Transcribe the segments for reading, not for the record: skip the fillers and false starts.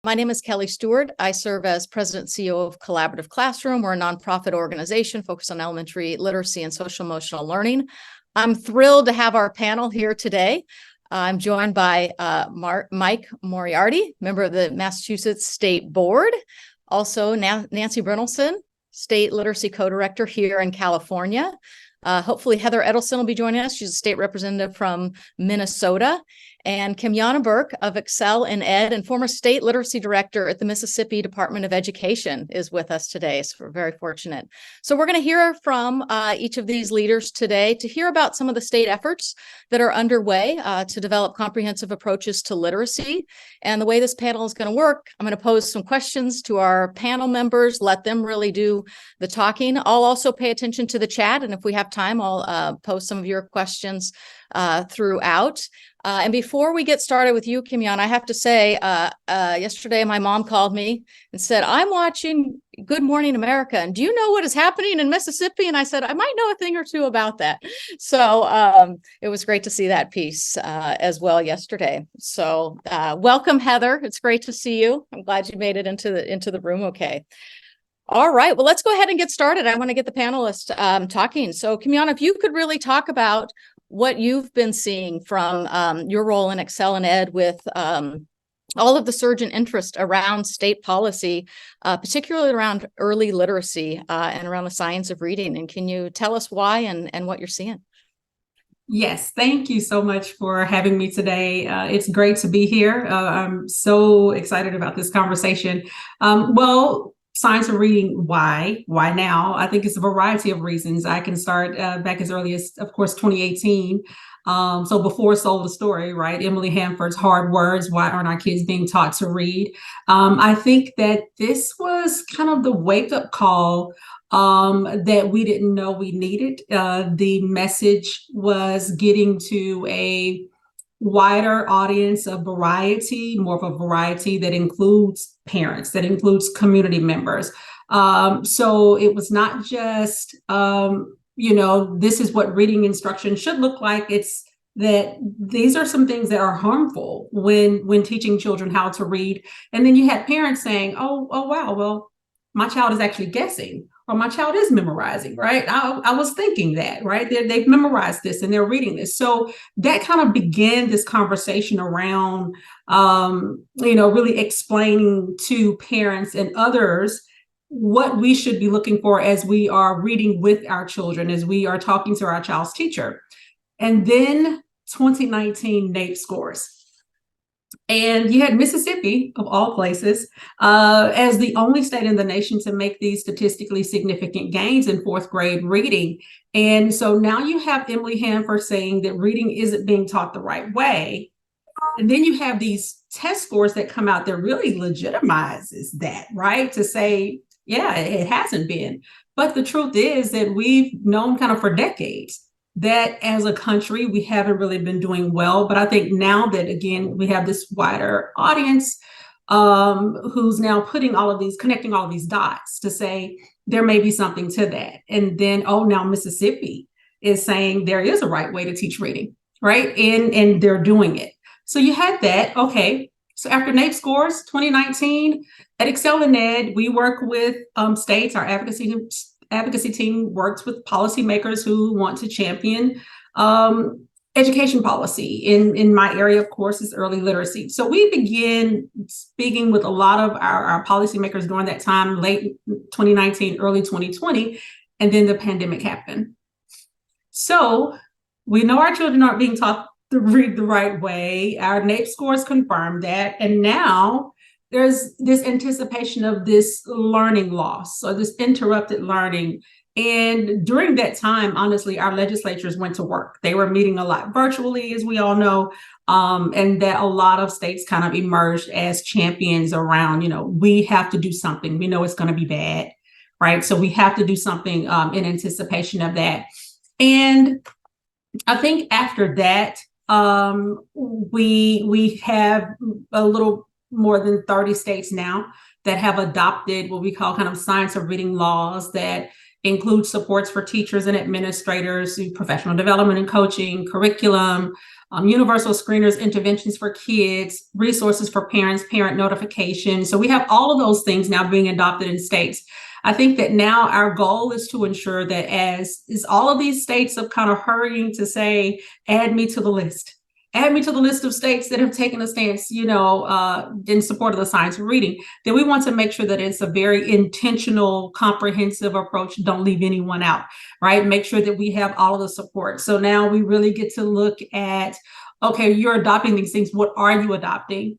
My name is Kelly Stewart. I serve as President and CEO of Collaborative Classroom. We're a nonprofit organization focused on elementary literacy and social emotional learning. I'm thrilled to have our panel here today. I'm joined by Mike Moriarty, member of the Massachusetts State Board. Also, Nancy Brynildson, State Literacy Co-Director here in California. Hopefully Heather Edelson will be joining us. She's a state representative from Minnesota. And Kimyana Burke of Excel in Ed and former state literacy director at the Mississippi Department of Education is with us today. So we're very fortunate. So we're going to hear from each of these leaders today to hear about some of the state efforts that are underway to develop comprehensive approaches to literacy. And the way this panel is going to work, I'm going to pose some questions to our panel members, let them really do the talking. I'll also pay attention to the chat. And if we have time, I'll post some of your questions throughout. And before we get started with you, Kimyana, I have to say, yesterday my mom called me and said, I'm watching Good Morning America. And do you know what is happening in Mississippi? And I said, I might know a thing or two about that. So it was great to see that piece as well yesterday. So welcome, Heather. It's great to see you. I'm glad you made it into the room okay. All right, well, let's go ahead and get started. I want to get the panelists talking. So Kimyana, if you could really talk about what you've been seeing from your role in Excel and Ed with all of the surge in interest around state policy, particularly around early literacy and around the science of reading. And can you tell us why and what you're seeing? Yes, thank you so much for having me today. It's great to be here. I'm so excited about this conversation. Well, science of reading, why now? I think it's a variety of reasons. I can start back as early as, of course, 2018. So before Sold the Story, right? Emily Hanford's Hard Words, Why Aren't Our Kids Being Taught to Read? I think that this was kind of the wake-up call that we didn't know we needed. The message was getting to a wider audience of variety, more of a variety that includes parents, that includes community members. So it was not just, this is what reading instruction should look like. It's that these are some things that are harmful when teaching children how to read. And then you had parents saying, oh wow, well, my child is actually guessing, or my child is memorizing, right? I was thinking that, right? They've memorized this and they're reading this. So that kind of began this conversation around, really explaining to parents and others what we should be looking for as we are reading with our children, as we are talking to our child's teacher. And then 2019 NAEP scores. And you had Mississippi, of all places, as the only state in the nation to make these statistically significant gains in fourth grade reading. And so now you have Emily Hanford saying that reading isn't being taught the right way. And then you have these test scores that come out that really legitimizes that, right? To say, yeah, it hasn't been. But the truth is that we've known kind of for decades that as a country, we haven't really been doing well. But I think now that, again, we have this wider audience who's now connecting all of these dots to say there may be something to that. And then, now Mississippi is saying there is a right way to teach reading, right? And they're doing it. So you had that. Okay. So after NAEP scores, 2019, at Excel and Ed, we work with states. Our advocacy team works with policymakers who want to champion education policy. In my area, of course, is early literacy. So we began speaking with a lot of our policymakers during that time, late 2019, early 2020, and then the pandemic happened. So we know our children aren't being taught to read the right way. Our NAEP scores confirm that. And now there's this anticipation of this learning loss or this interrupted learning. And during that time, honestly, our legislatures went to work. They were meeting a lot virtually, as we all know, and that a lot of states kind of emerged as champions around, we have to do something. We know it's going to be bad, right? So we have to do something in anticipation of that. And I think after that, we have a little more than 30 states now that have adopted what we call kind of science of reading laws that include supports for teachers and administrators, professional development and coaching, curriculum, universal screeners, interventions for kids, resources for parents, parent notification. So we have all of those things now being adopted in states. I think that now our goal is to ensure that as is all of these states are kind of hurrying to say, add me to the list. Add me to the list of states that have taken a stance, in support of the science of reading. Then we want to make sure that it's a very intentional, comprehensive approach. Don't leave anyone out, right? Make sure that we have all of the support. So now we really get to look at, okay, you're adopting these things. What are you adopting?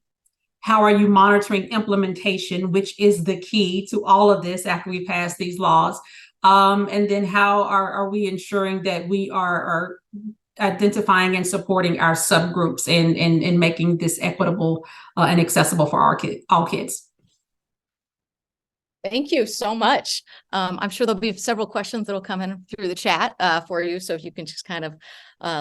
How are you monitoring implementation, which is the key to all of this after we pass these laws? And then how are we ensuring that we are identifying and supporting our subgroups and making this equitable and accessible for all kids. Thank you so much. I'm sure there'll be several questions that'll come in through the chat for you. So if you can just kind of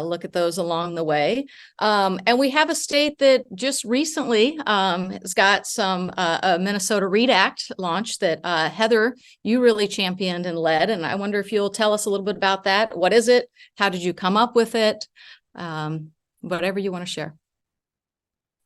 look at those along the way. And we have a state that just recently has got some a Minnesota READ Act launch that Heather, you really championed and led. And I wonder if you'll tell us a little bit about that. What is it? How did you come up with it? Whatever you want to share.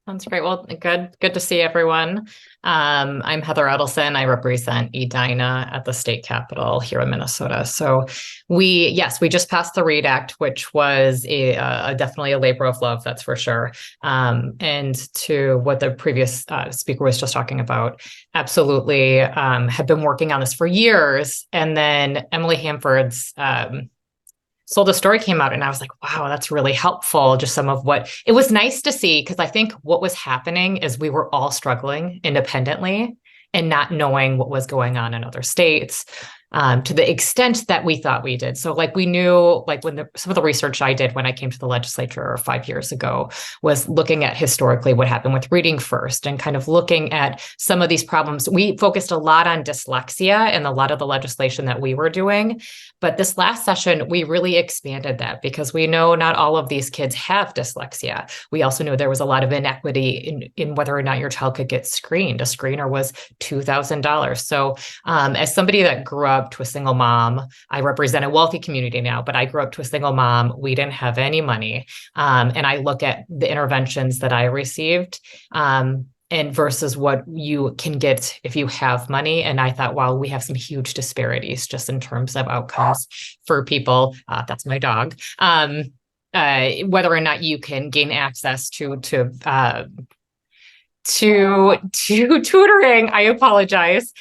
Sounds great. Well, good to see everyone. I'm Heather Edelson. I represent Edina at the state capitol here in Minnesota. So we just passed the READ Act, which was definitely a labor of love, that's for sure. And to what the previous speaker was just talking about, absolutely have been working on this for years. And then Emily Hanford's So the story came out and I was like, wow, that's really helpful. Just some of what it was nice to see, because I think what was happening is we were all struggling independently and not knowing what was going on in other states. To the extent that we thought we did. So like we knew, like when some of the research I did when I came to the legislature 5 years ago was looking at historically what happened with reading first and kind of looking at some of these problems. We focused a lot on dyslexia and a lot of the legislation that we were doing. But this last session, we really expanded that because we know not all of these kids have dyslexia. We also knew there was a lot of inequity in whether or not your child could get screened. A screener was $2,000. So as somebody that grew up to a single mom, I represent a wealthy community now, but I grew up to a single mom. We didn't have any money. And I look at the interventions that I received and versus what you can get if you have money. And I thought, wow, we have some huge disparities just in terms of outcomes for people. That's my dog. Whether or not you can gain access to tutoring. I apologize.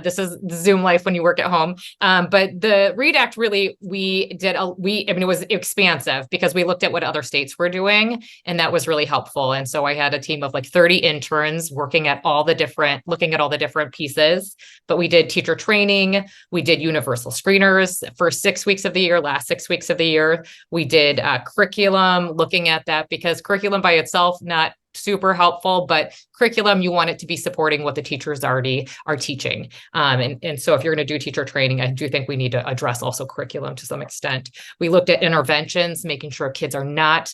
This is Zoom life when you work at home. But the READ Act really, it was expansive because we looked at what other states were doing, and that was really helpful. And so I had a team of like 30 interns looking at all the different pieces. But we did teacher training. We did universal screeners for 6 weeks of the year, last 6 weeks of the year. We did curriculum, looking at that because curriculum by itself, not super helpful, but curriculum, you want it to be supporting what the teachers already are teaching. And so if you're going to do teacher training, I do think we need to address also curriculum to some extent. We looked at interventions, making sure kids are not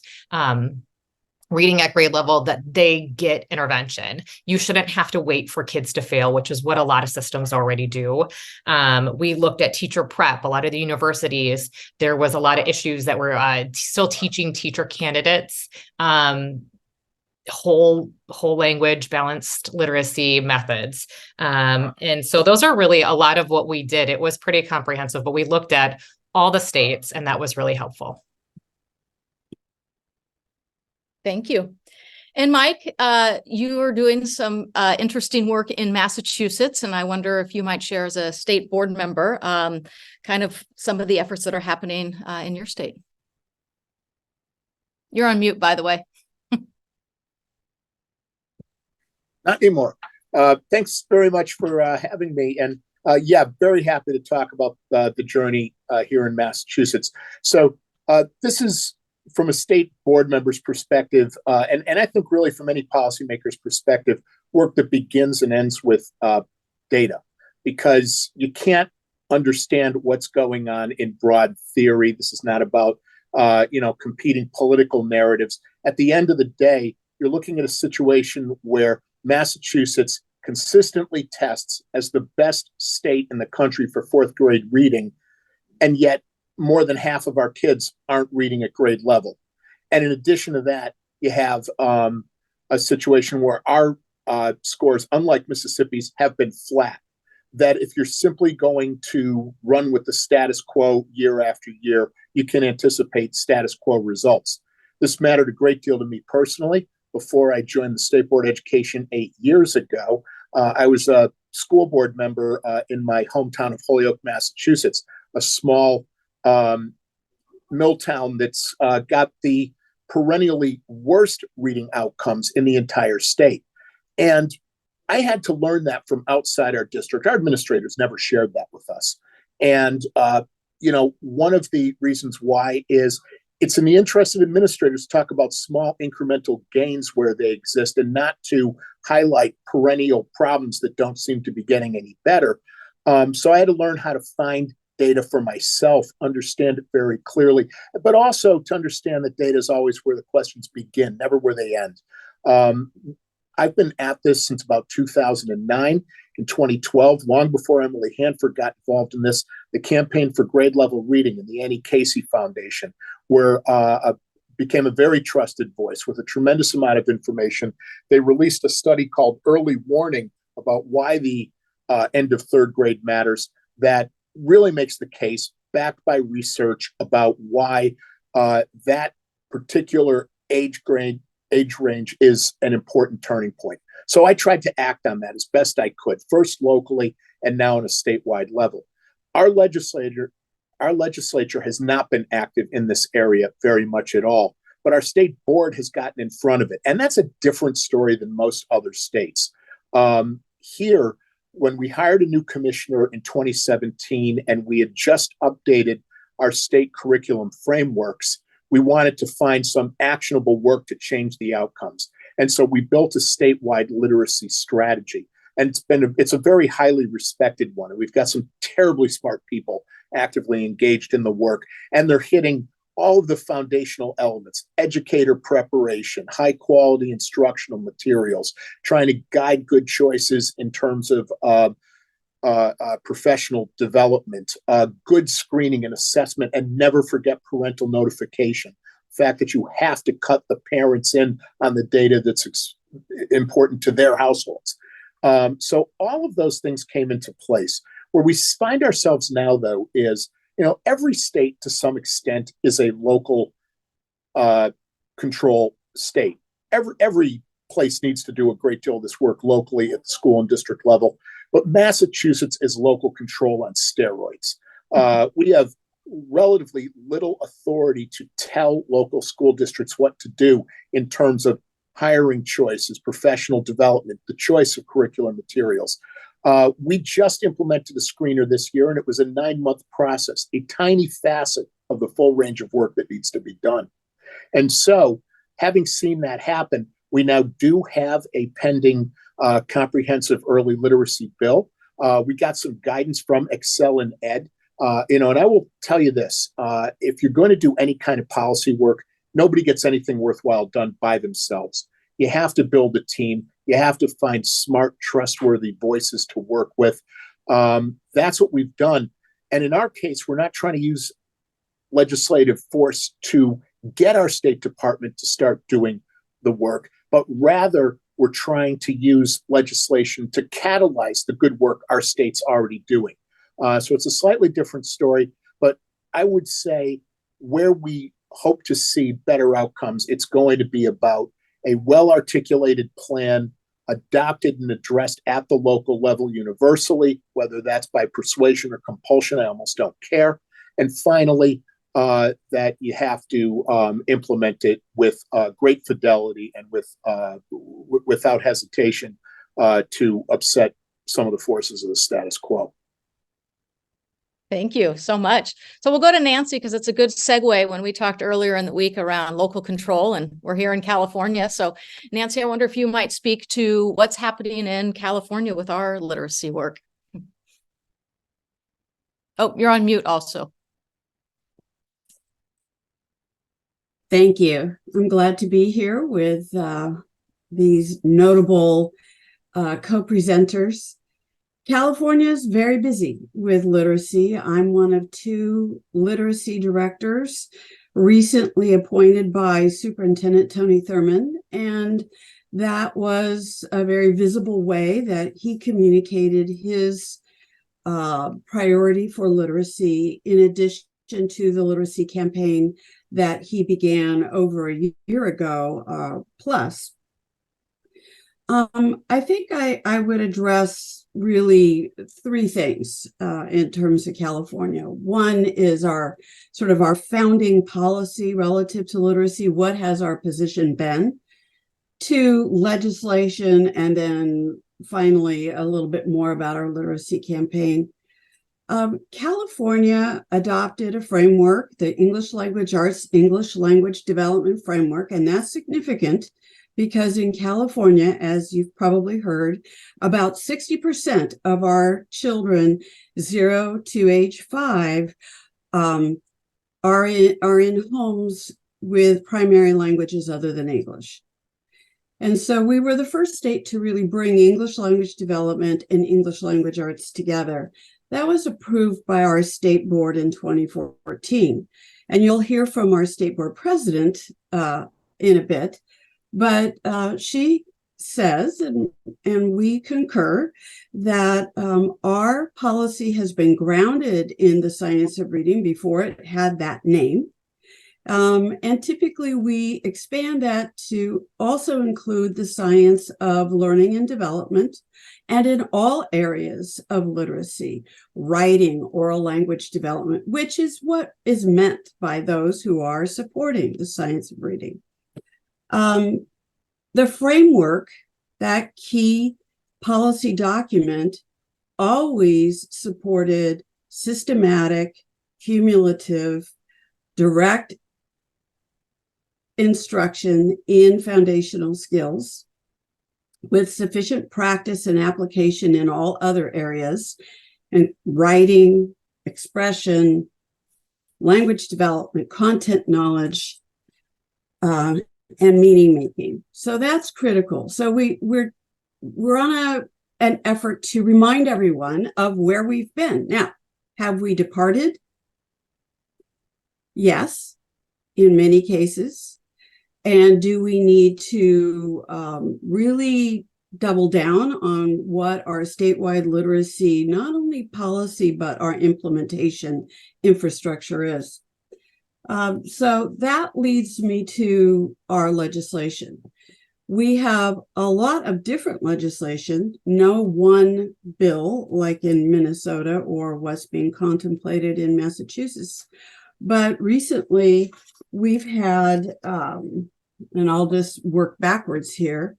reading at grade level, that they get intervention. You shouldn't have to wait for kids to fail, which is what a lot of systems already do. We looked at teacher prep. A lot of the universities, there was a lot of issues that were still teaching teacher candidates whole language, balanced literacy methods. And so those are really a lot of what we did. It was pretty comprehensive, but we looked at all the states and that was really helpful. Thank you. And Mike, you are doing some interesting work in Massachusetts, and I wonder if you might share as a state board member, kind of some of the efforts that are happening in your state. You're on mute, by the way. Not anymore. Thanks very much for having me. And very happy to talk about the journey here in Massachusetts. So this is from a state board member's perspective, and I think really from any policymaker's perspective, work that begins and ends with data, because you can't understand what's going on in broad theory. This is not about competing political narratives. At the end of the day, you're looking at a situation where Massachusetts consistently tests as the best state in the country for fourth grade reading, And yet more than half of our kids aren't reading at grade level. And in addition to that, you have a situation where our scores, unlike Mississippi's, have been flat. That if you're simply going to run with the status quo year after year, you can anticipate status quo results. This mattered a great deal to me personally. Before I joined the State Board of Education 8 years ago, I was a school board member in my hometown of Holyoke, Massachusetts, a small mill town that's got the perennially worst reading outcomes in the entire state. And I had to learn that from outside our district. Our administrators never shared that with us. And, one of the reasons why is it's in the interest of administrators to talk about small incremental gains where they exist and not to highlight perennial problems that don't seem to be getting any better. So I had to learn how to find data for myself, understand it very clearly, but also to understand that data is always where the questions begin, never where they end. I've been at this since about 2009. In 2012, long before Emily Hanford got involved in this, the Campaign for Grade Level Reading and the Annie Casey Foundation became a very trusted voice with a tremendous amount of information. They released a study called Early Warning about why the end of third grade matters that really makes the case, backed by research, about why that particular age range is an important turning point. So I tried to act on that as best I could, first locally and now on a statewide level. Our legislature has not been active in this area very much at all, but our state board has gotten in front of it. And that's a different story than most other states. Here, when we hired a new commissioner in 2017 and we had just updated our state curriculum frameworks, we wanted to find some actionable work to change the outcomes. And so we built a statewide literacy strategy. And it's a very highly respected one. And we've got some terribly smart people actively engaged in the work. And they're hitting all of the foundational elements: educator preparation, high quality instructional materials, trying to guide good choices in terms of professional development, good screening and assessment, and never forget parental notification. The fact that you have to cut the parents in on the data that's important to their households. So all of those things came into place. Where we find ourselves now, though, is every state to some extent is a local control state. Every place needs to do a great deal of this work locally at the school and district level. But Massachusetts is local control on steroids. We have relatively little authority to tell local school districts what to do in terms of hiring choices, professional development, the choice of curriculum materials. We just implemented a screener this year, and it was a 9-month process, a tiny facet of the full range of work that needs to be done. And so, having seen that happen, we now do have a pending comprehensive early literacy bill. We got some guidance from Excel and Ed. And I will tell you this, if you're going to do any kind of policy work, nobody gets anything worthwhile done by themselves. You have to build a team. You have to find smart, trustworthy voices to work with. That's what we've done. And in our case, we're not trying to use legislative force to get our State Department to start doing the work, but rather we're trying to use legislation to catalyze the good work our state's already doing. So it's a slightly different story, but I would say where we hope to see better outcomes, it's going to be about a well-articulated plan adopted and addressed at the local level universally, whether that's by persuasion or compulsion, I almost don't care. And finally, that you have to implement it with great fidelity and without hesitation to upset some of the forces of the status quo. Thank you so much. So we'll go to Nancy because it's a good segue when we talked earlier in the week around local control, and we're here in California. So Nancy, I wonder if you might speak to what's happening in California with our literacy work. Oh, you're on mute also. Thank you. I'm glad to be here with these notable co-presenters. California is very busy with literacy. I'm one of 2 literacy directors recently appointed by Superintendent Tony Thurmond, and that was a very visible way that he communicated his priority for literacy, in addition to the literacy campaign that he began over a year ago plus. I think I would address really 3 things in terms of California. One is our founding policy relative to literacy. What has our position been? 2, legislation, and then finally a little bit more about our literacy campaign. California adopted a framework, the English Language Arts English Language Development Framework, and that's significant because in California, as you've probably heard, about 60% of our children 0 to age 5 are in homes with primary languages other than English. And so we were the first state to really bring English language development and English language arts together. That was approved by our state board in 2014. And you'll hear from our state board president in a bit. But she says, and we concur, that our policy has been grounded in the science of reading before it had that name. And typically we expand that to also include the science of learning and development, and in all areas of literacy, writing, oral language development, which is what is meant by those who are supporting the science of reading. The framework, that key policy document, always supported systematic, cumulative, direct instruction in foundational skills with sufficient practice and application in all other areas, and writing, expression, language development, content knowledge, and meaning making. So that's critical. So we're on an effort to remind everyone of where we've been. Now, have we departed? Yes, in many cases. And do we need to really double down on what our statewide literacy, not only policy, but our implementation infrastructure is? So that leads me to our legislation. We have a lot of different legislation, no one bill like in Minnesota or what's being contemplated in Massachusetts. But recently we've had, and I'll just work backwards here,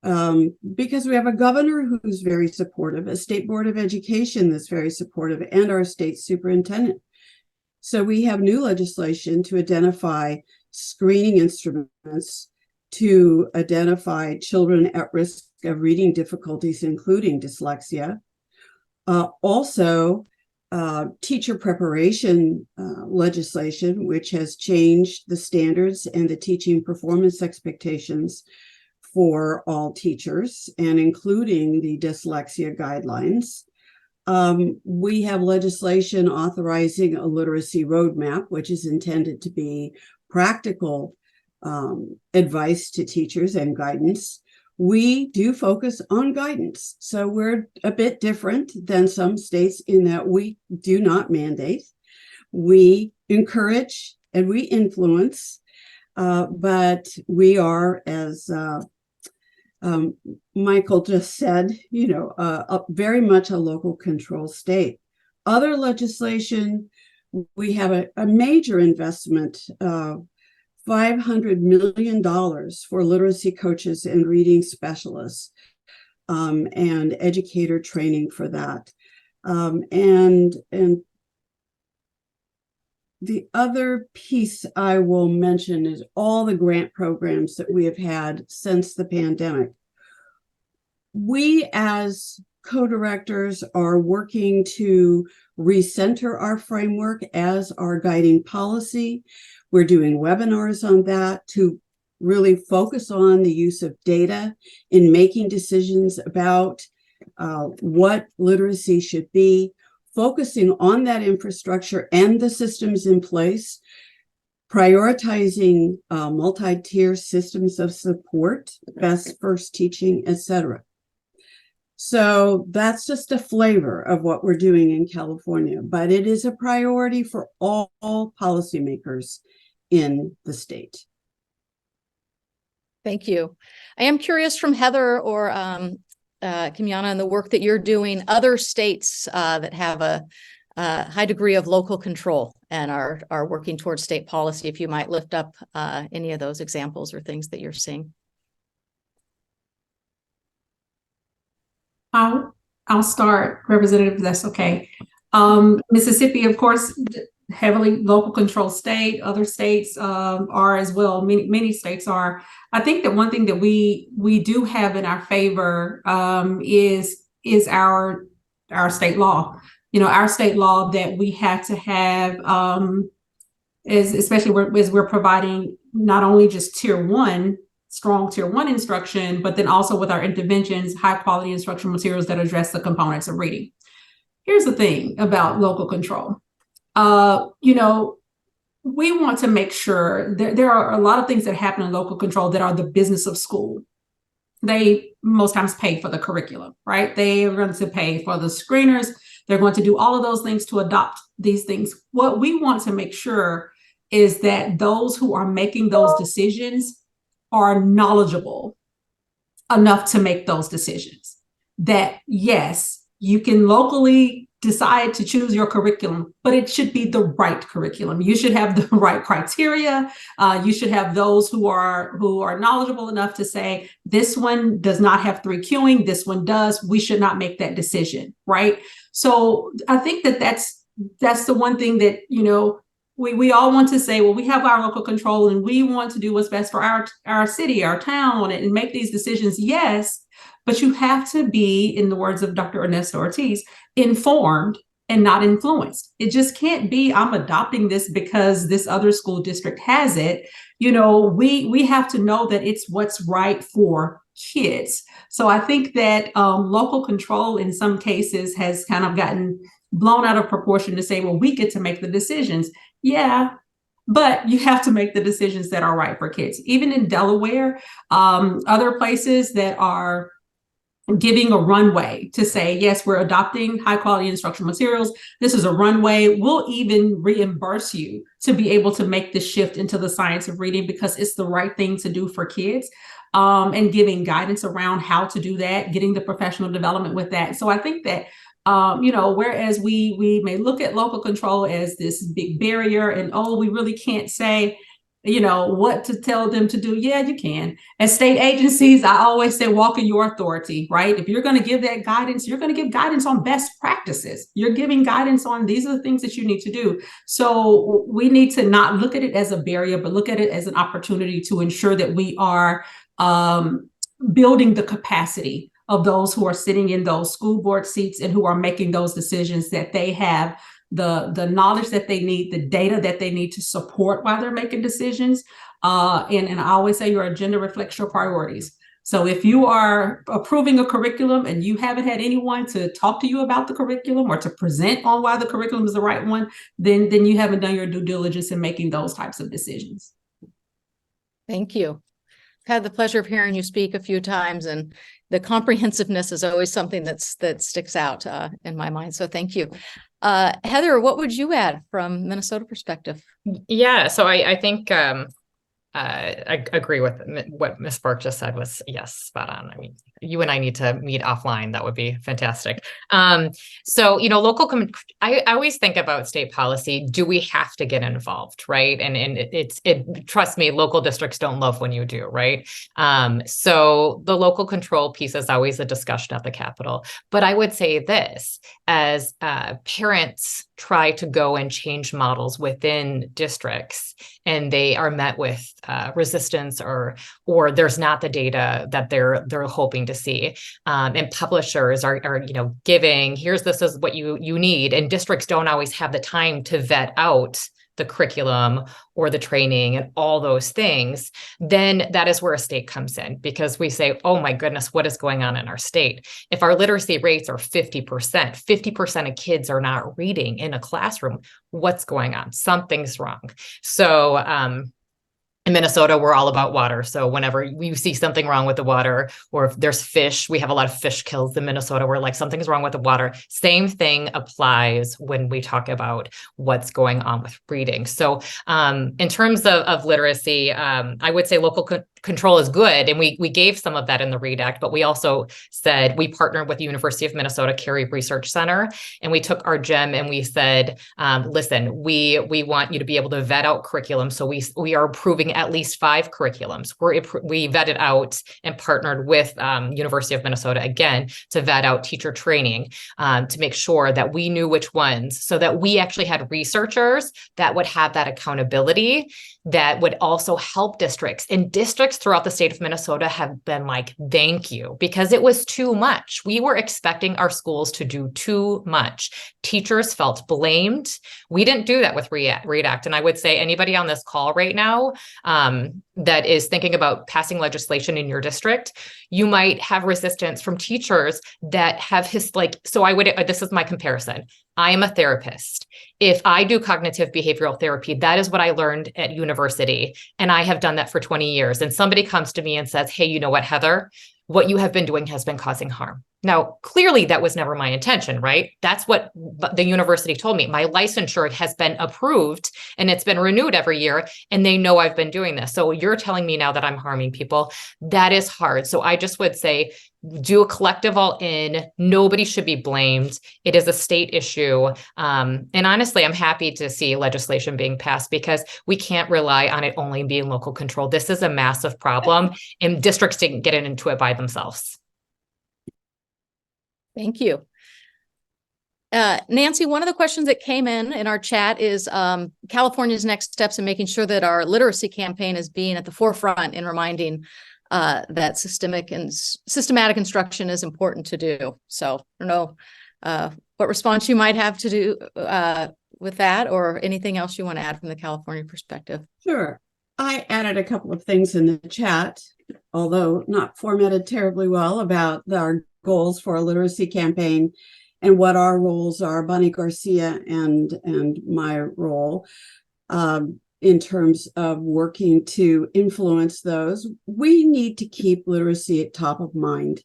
because we have a governor who's very supportive, a state board of education that's very supportive, and our state superintendent. So we have new legislation to identify screening instruments to identify children at risk of reading difficulties, including dyslexia. Also, teacher preparation legislation, which has changed the standards and the teaching performance expectations for all teachers, and including the dyslexia guidelines. We have legislation authorizing a literacy roadmap, which is intended to be practical advice to teachers and guidance. We do focus on guidance. So we're a bit different than some states in that we do not mandate. We encourage and we influence, but we are, as Michael just said, very much a local control state. Other legislation, we have a major investment of $500 million for literacy coaches and reading specialists, and educator training for that. And the other piece I will mention is all the grant programs that we have had since the pandemic. We as co-directors are working to recenter our framework as our guiding policy. We're doing webinars on that to really focus on the use of data in making decisions about what literacy should be, focusing on that infrastructure and the systems in place, prioritizing multi-tier systems of support, best first teaching, etc. So that's just a flavor of what we're doing in California, but it is a priority for all policymakers in the state. Thank you. I am curious from Heather or Kimyana and the work that you're doing, other states that have a high degree of local control and are working towards state policy, if you might lift up any of those examples or things that you're seeing. I'll start, Representative, if that's okay. Mississippi, of course, heavily local control state. Other states are as well. Many states are. I think that one thing that we do have in our favor is our state law. You know, our state law that we have to have is especially as we're providing not only just strong tier one instruction, but then also with our interventions, high quality instructional materials that address the components of reading. Here's the thing about local control. You know, we want to make sure there are a lot of things that happen in local control that are the business of school. They most times pay for the curriculum, right? They are going to pay for the screeners. They're going to do all of those things to adopt these things. What we want to make sure is that those who are making those decisions are knowledgeable enough to make those decisions. That yes, you can locally decide to choose your curriculum, but it should be the right curriculum. You should have the right criteria. You should have those who are knowledgeable enough to say, this one does not have 3 cueing, this one does. We should not make that decision, right? So I think that that's the one thing that, you know, we all want to say, well, we have our local control and we want to do what's best for our city, our town, and make these decisions. Yes, but you have to be, in the words of Dr. Ernesto Ortiz, informed and not influenced. It just can't be, I'm adopting this because this other school district has it. You know, we have to know that it's what's right for kids. So I think that local control in some cases has kind of gotten blown out of proportion to say, well, we get to make the decisions. Yeah, but you have to make the decisions that are right for kids. Even in Delaware, other places that are giving a runway to say, yes, we're adopting high quality instructional materials. This is a runway. We'll even reimburse you to be able to make the shift into the science of reading because it's the right thing to do for kids. And giving guidance around how to do that, getting the professional development with that. So I think that you know, whereas we may look at local control as this big barrier and, oh, we really can't say, you know, what to tell them to do. Yeah, you can. As state agencies, I always say, walk in your authority, right? If you're going to give that guidance, you're going to give guidance on best practices. You're giving guidance on these are the things that you need to do. So we need to not look at it as a barrier, but look at it as an opportunity to ensure that we are building the capacity of those who are sitting in those school board seats and who are making those decisions, that they have the knowledge that they need, the data that they need to support while they're making decisions. And I always say your agenda reflects your priorities. So if you are approving a curriculum and you haven't had anyone to talk to you about the curriculum or to present on why the curriculum is the right one, then you haven't done your due diligence in making those types of decisions. Thank you. I've had the pleasure of hearing you speak a few times, and the comprehensiveness is always something that sticks out in my mind. So thank you. Heather, what would you add from Minnesota perspective? Yeah, so I think I agree with what Ms. Burke just said was, yes, spot on. I mean, you and I need to meet offline. That would be fantastic. So, you know, I always think about state policy. Do we have to get involved, right? And trust me, local districts don't love when you do, right? So the local control piece is always a discussion at the Capitol. But I would say this, as parents try to go and change models within districts, and they are met with resistance or there's not the data that they're hoping to see, and publishers are you know, giving, this is what you need, and districts don't always have the time to vet out the curriculum or the training and all those things, then that is where a state comes in, because we say, oh my goodness, what is going on in our state? If our literacy rates are 50% of kids are not reading in a classroom, what's going on? Something's wrong. So, in Minnesota, we're all about water. So whenever you see something wrong with the water, or if there's fish, we have a lot of fish kills in Minnesota. We're like, something's wrong with the water. Same thing applies when we talk about what's going on with reading. So in terms of literacy, I would say local control is good. And we gave some of that in the READ Act, but we also said we partnered with the University of Minnesota Carey Research Center, and we took our gem and we said, listen, we want you to be able to vet out curriculum. So we are approving at least 5 curriculums. We vetted out and partnered with University of Minnesota again to vet out teacher training, to make sure that we knew which ones, so that we actually had researchers that would have that accountability, that would also help districts. And districts throughout the state of Minnesota have been like, thank you, because it was too much. We were expecting our schools to do too much. Teachers felt blamed. We didn't do that with READ Act. And I would say anybody on this call right now that is thinking about passing legislation in your district, you might have resistance from teachers that have this is my comparison. I am a therapist. If I do cognitive behavioral therapy, that is what I learned at university. And I have done that for 20 years. And somebody comes to me and says, hey, you know what, Heather, what you have been doing has been causing harm. Now, clearly that was never my intention, right? That's what the university told me. My licensure has been approved and it's been renewed every year, and they know I've been doing this. So you're telling me now that I'm harming people. That is hard. So I just would say, do a collective all in. Nobody should be blamed. It is a state issue. And honestly, I'm happy to see legislation being passed, because we can't rely on it only being local control. This is a massive problem, and districts didn't get into it by themselves. Thank you. Nancy, one of the questions that came in our chat is California's next steps in making sure that our literacy campaign is being at the forefront in reminding that systematic instruction is important to do. So I don't know what response you might have to do with that, or anything else you want to add from the California perspective. Sure. I added a couple of things in the chat, although not formatted terribly well, about our goals for a literacy campaign and what our roles are, Bonnie Garcia and my role, in terms of working to influence those. We need to keep literacy at top of mind.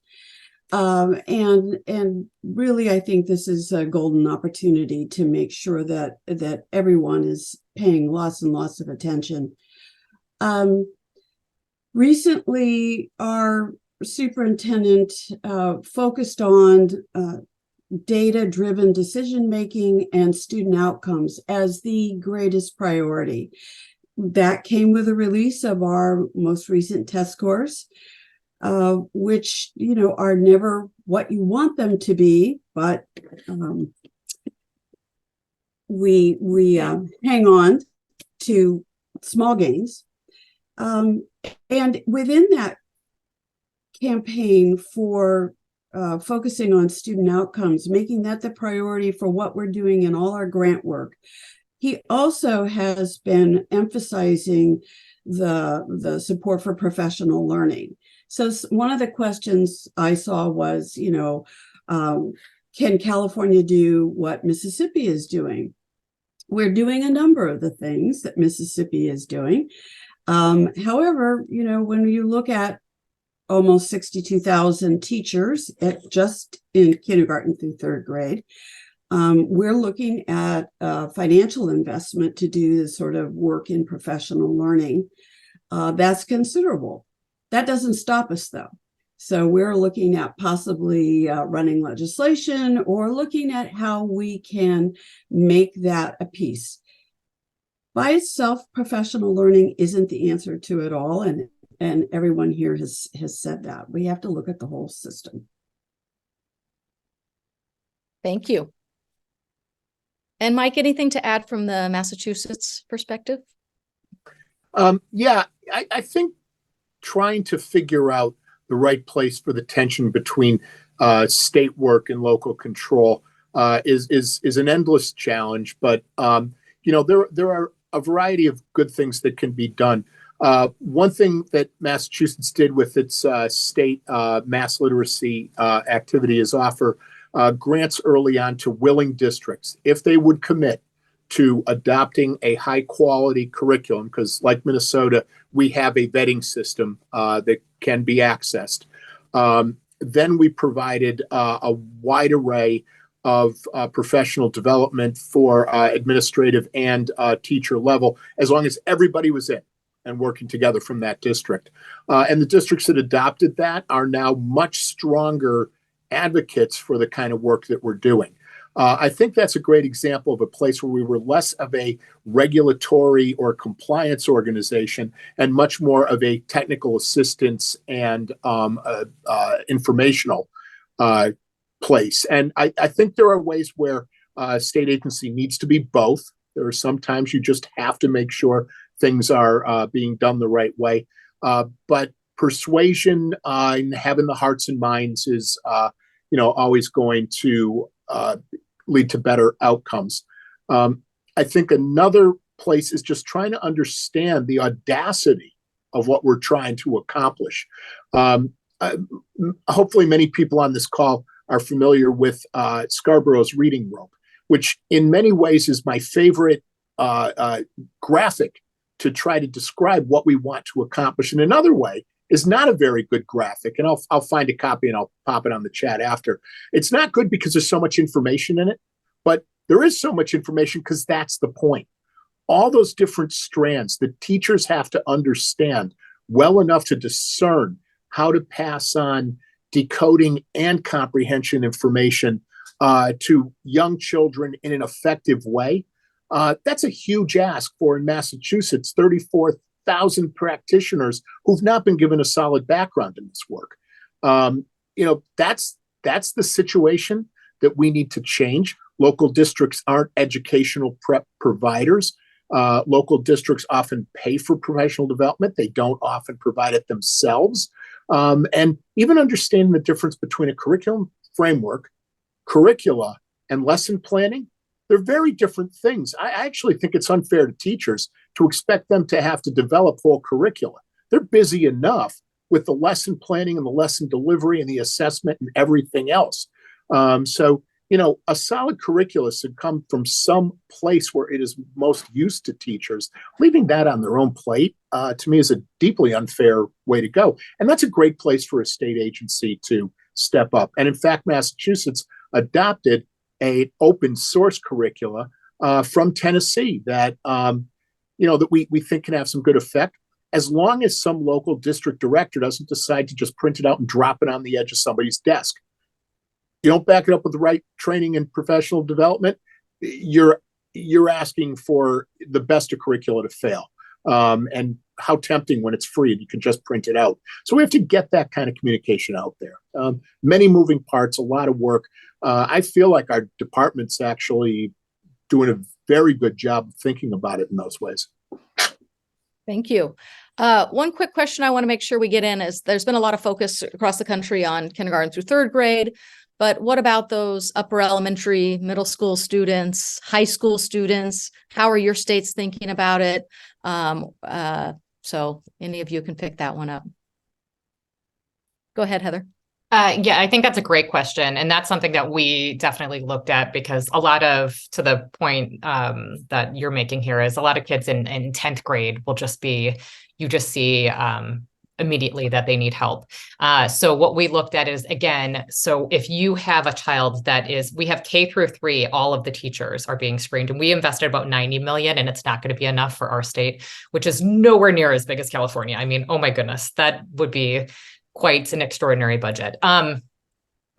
And really, I think this is a golden opportunity to make sure that everyone is paying lots and lots of attention. Recently, our superintendent focused on data-driven decision-making and student outcomes as the greatest priority. That came with the release of our most recent test scores, which, are never what you want them to be, but we hang on to small gains. And within that campaign for focusing on student outcomes, making that the priority for what we're doing in all our grant work, he also has been emphasizing the support for professional learning. So one of the questions I saw was, can California do what Mississippi is doing? We're doing a number of the things that Mississippi is doing. However, when you look at almost 62,000 teachers just in kindergarten through third grade, we're looking at financial investment to do this sort of work in professional learning. That's considerable. That doesn't stop us, though. So we're looking at possibly running legislation or looking at how we can make that a piece. By itself, professional learning isn't the answer to it all, and everyone here has said that. We have to look at the whole system. Thank you. And Mike, anything to add from the Massachusetts perspective? Yeah, I think trying to figure out the right place for the tension between state work and local control is an endless challenge. But there are a variety of good things that can be done. One thing that Massachusetts did with its state mass literacy activity is offer grants early on to willing districts if they would commit to adopting a high quality curriculum, because like Minnesota, we have a vetting system that can be accessed. Then we provided a wide array of professional development for administrative and teacher level, as long as everybody was in and working together from that district. And the districts that adopted that are now much stronger advocates for the kind of work that we're doing. I think that's a great example of a place where we were less of a regulatory or compliance organization and much more of a technical assistance and informational place. And I think there are ways where state agency needs to be both. There are sometimes you just have to make sure things are being done the right way. But persuasion and having the hearts and minds is, always going to lead to better outcomes. I think another place is just trying to understand the audacity of what we're trying to accomplish. Hopefully many people on this call are familiar with Scarborough's reading rope, which in many ways is my favorite graphic to try to describe what we want to accomplish. In another way, is not a very good graphic, and I'll find a copy and I'll pop it on the chat after. It's not good because there's so much information in it, but there is so much information because that's the point. All those different strands that teachers have to understand well enough to discern how to pass on decoding and comprehension information to young children in an effective way. That's a huge ask for, in Massachusetts, 34,000 practitioners who've not been given a solid background in this work. That's the situation that we need to change. Local districts aren't educational prep providers. Local districts often pay for professional development. They don't often provide it themselves. And even understanding the difference between a curriculum framework, curricula, and lesson planning, they're very different things. I actually think it's unfair to teachers to expect them to have to develop whole curricula. They're busy enough with the lesson planning and the lesson delivery and the assessment and everything else. So, a solid curricula should come from some place where it is most used to teachers. Leaving that on their own plate, to me, is a deeply unfair way to go. And that's a great place for a state agency to step up. And in fact, Massachusetts adopted an open source curricula from Tennessee that that we think can have some good effect, as long as some local district director doesn't decide to just print it out and drop it on the edge of somebody's desk. You don't back it up with the right training and professional development, you're asking for the best of curricula to fail. And how tempting when it's free and you can just print it out. So we have to get that kind of communication out there. Many moving parts, a lot of work. I feel like our department's actually doing a very good job of thinking about it in those ways. Thank you. One quick question I want to make sure we get in is there's been a lot of focus across the country on kindergarten through third grade, but what about those upper elementary, middle school students, high school students? How are your states thinking about it? So any of you can pick that one up. Go ahead, Heather. Yeah, I think that's a great question. And that's something that we definitely looked at, because a lot of, to the point that you're making here, is a lot of kids in 10th grade will just be, you just see immediately that they need help. So what we looked at is, again, so if you have a child that is, we have K through 3, all of the teachers are being screened, and we invested about 90 million, and it's not going to be enough for our state, which is nowhere near as big as California. I mean, oh my goodness, that would be quite an extraordinary budget.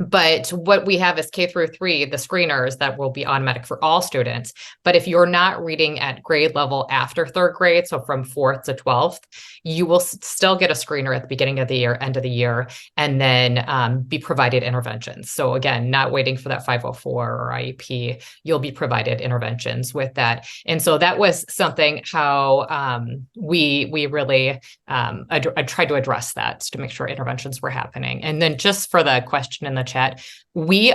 But what we have is K through 3, the screeners that will be automatic for all students. But if you're not reading at grade level after third grade, so from 4th to 12th, you will still get a screener at the beginning of the year, end of the year, and then be provided interventions. So again, not waiting for that 504 or IEP, you'll be provided interventions with that. And so that was something how we really tried to address that to make sure interventions were happening. And then just for the question in the chat. We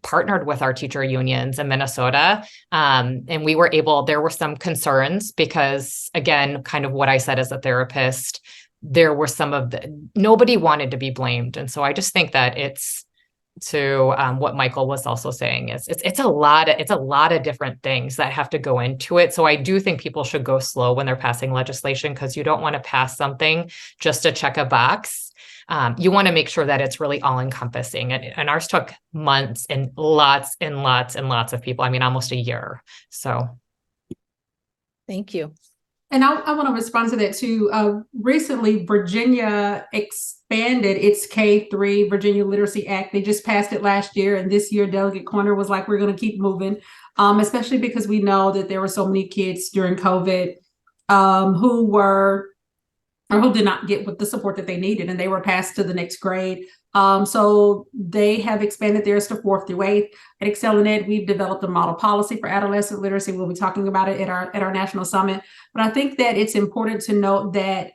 partnered with our teacher unions in Minnesota, and there were some concerns because, again, kind of what I said as a therapist, there were nobody wanted to be blamed. And so I just think that it's to what Michael was also saying is it's a lot of different things that have to go into it. So I do think people should go slow when they're passing legislation, because you don't want to pass something just to check a box. You want to make sure that it's really all encompassing, and ours took months and lots and lots and lots of people. I mean, almost a year. So Thank you. And I want to respond to that too. Recently, Virginia expanded its K-3 Virginia Literacy Act. They just passed it last year, and this year Delegate Corner was like, we're going to keep moving, especially because we know that there were so many kids during COVID who did not get the support that they needed, and they were passed to the next grade. So they have expanded theirs to 4th through 8th. At ExcelinEd, we've developed a model policy for adolescent literacy. We'll be talking about it at our national summit. But I think that it's important to note that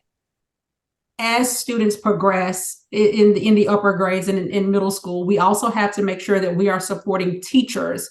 as students progress in the upper grades and in middle school, we also have to make sure that we are supporting teachers.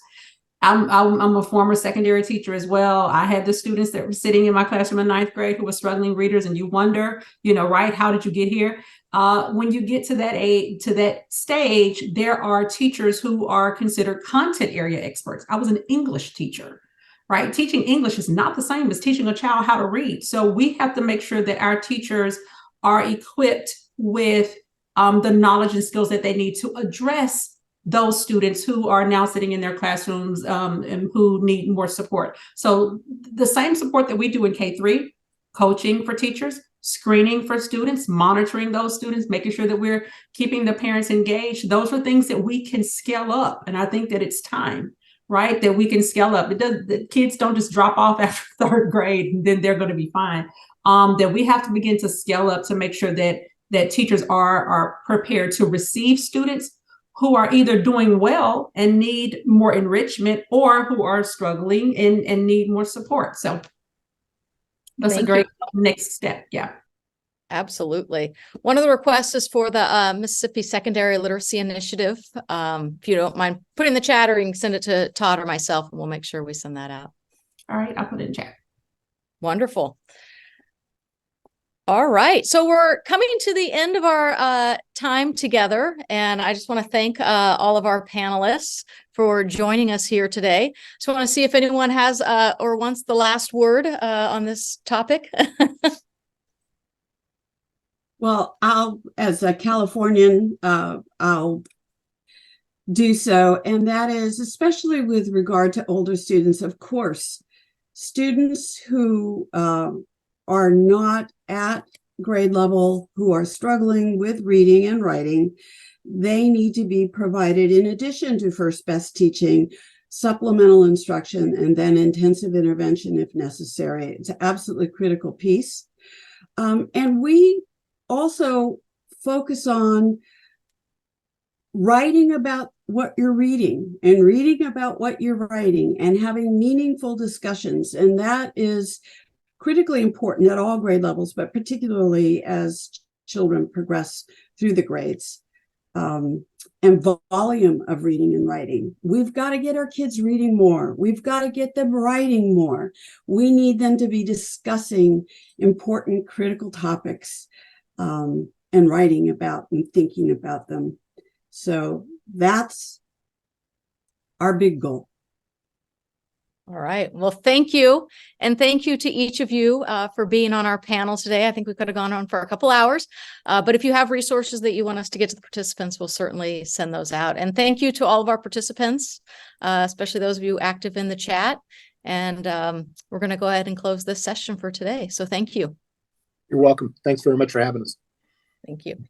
I'm a former secondary teacher as well. I had the students that were sitting in my classroom in 9th grade who were struggling readers, and you wonder, right, how did you get here? When you get to that stage, there are teachers who are considered content area experts. I was an English teacher, right? Teaching English is not the same as teaching a child how to read. So we have to make sure that our teachers are equipped with the knowledge and skills that they need to address those students who are now sitting in their classrooms and who need more support. So the same support that we do in K-3, coaching for teachers, screening for students, monitoring those students, making sure that we're keeping the parents engaged. Those are things that we can scale up. And I think that it's time, right, that we can scale up. The kids don't just drop off after 3rd grade and then they're going to be fine. That we have to begin to scale up to make sure that teachers are prepared to receive students who are either doing well and need more enrichment, or who are struggling and need more support. So that's Thank a great you. next step. Yeah. Absolutely. One of the requests is for the Mississippi Secondary Literacy Initiative. If you don't mind putting in the chat, or you can send it to Todd or myself, and we'll make sure we send that out. All right, I'll put it in chat. Wonderful. All right. So we're coming to the end of our time together, and I just want to thank all of our panelists for joining us here today. So I want to see if anyone has or wants the last word on this topic. Well, as a Californian, I'll do so. And that is especially with regard to older students. Of course, students who are not at grade level, who are struggling with reading and writing, they need to be provided, in addition to first best teaching, supplemental instruction, and then intensive intervention if necessary. It's an absolutely critical piece. And we also focus on writing about what you're reading and reading about what you're writing and having meaningful discussions. And that is critically important at all grade levels, but particularly as children progress through the grades. And volume of reading and writing. We've got to get our kids reading more. We've got to get them writing more. We need them to be discussing important critical topics and writing about and thinking about them. So that's our big goal. All right. Well, thank you. And thank you to each of you for being on our panel today. I think we could have gone on for a couple hours, but if you have resources that you want us to get to the participants, we'll certainly send those out. And thank you to all of our participants, especially those of you active in the chat. And we're going to go ahead and close this session for today. So thank you. You're welcome. Thanks very much for having us. Thank you.